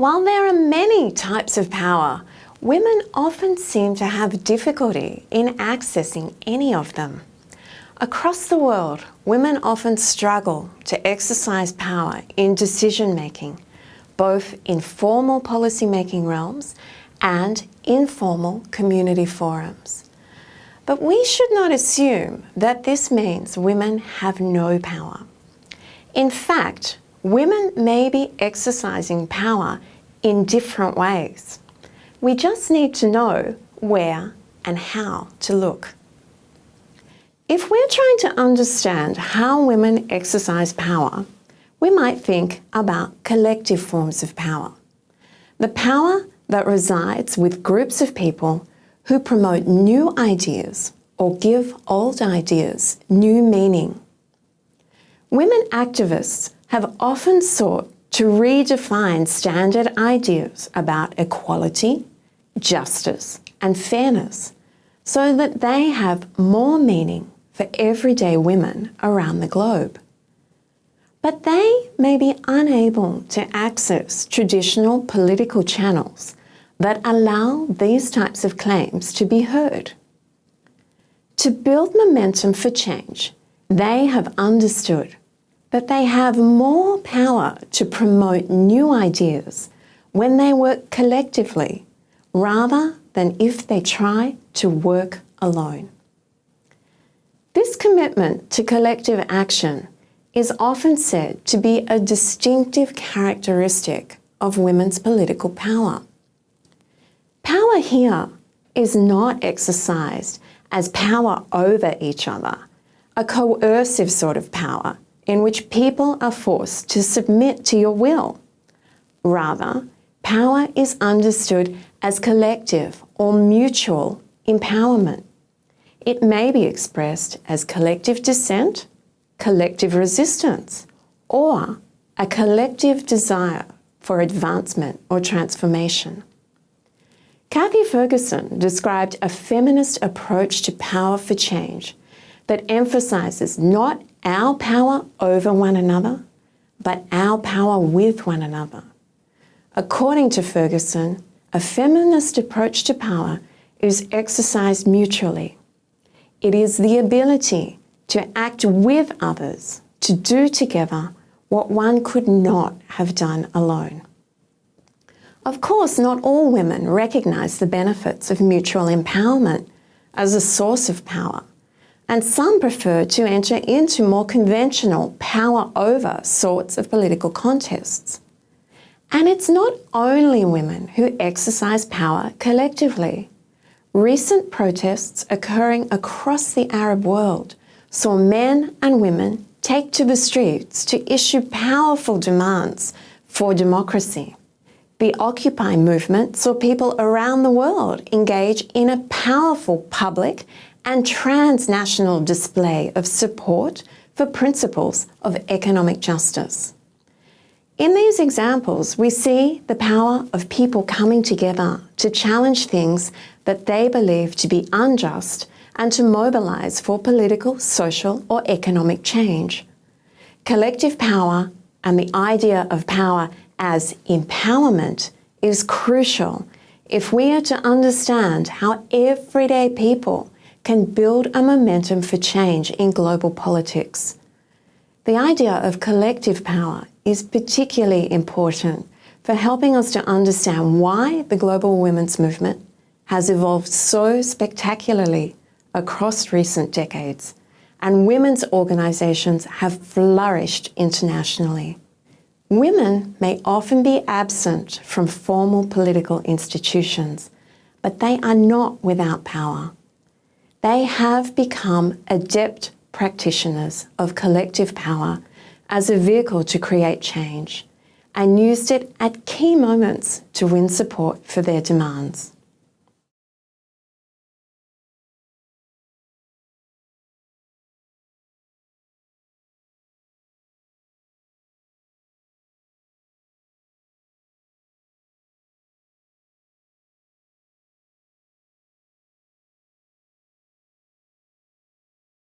While there are many types of power, women often seem to have difficulty in accessing any of them. Across the world, women often struggle to exercise power in decision-making, both in formal policy-making realms and informal community forums. But we should not assume that this means women have no power. In fact, women may be exercising power in different ways. We just need to know where and how to look. If we're trying to understand how women exercise power, we might think about collective forms of power. The power that resides with groups of people who promote new ideas or give old ideas new meaning. Women activists have often sought to redefine standard ideas about equality, justice, and fairness so that they have more meaning for everyday women around the globe. But they may be unable to access traditional political channels that allow these types of claims to be heard. To build momentum for change, they have understood that they have more power to promote new ideas when they work collectively rather than if they try to work alone. This commitment to collective action is often said to be a distinctive characteristic of women's political power. Power here is not exercised as power over each other, a coercive sort of power in which people are forced to submit to your will. Rather, power is understood as collective or mutual empowerment. It may be expressed as collective dissent, collective resistance, or a collective desire for advancement or transformation. Cathy Ferguson described a feminist approach to power for change that emphasises not our power over one another, but our power with one another. According to Ferguson, a feminist approach to power is exercised mutually. It is the ability to act with others, to do together what one could not have done alone. Of course, not all women recognise the benefits of mutual empowerment as a source of power, and some prefer to enter into more conventional power over sorts of political contests. And it's not only women who exercise power collectively. Recent protests occurring across the Arab world saw men and women take to the streets to issue powerful demands for democracy. The Occupy movement saw people around the world engage in a powerful public and transnational display of support for principles of economic justice. In these examples, we see the power of people coming together to challenge things that they believe to be unjust and to mobilise for political, social or economic change. Collective power and the idea of power as empowerment is crucial if we are to understand how everyday people can build a momentum for change in global politics. The idea of collective power is particularly important for helping us to understand why the global women's movement has evolved so spectacularly across recent decades, and women's organisations have flourished internationally. Women may often be absent from formal political institutions, but they are not without power. They have become adept practitioners of collective power as a vehicle to create change and used it at key moments to win support for their demands.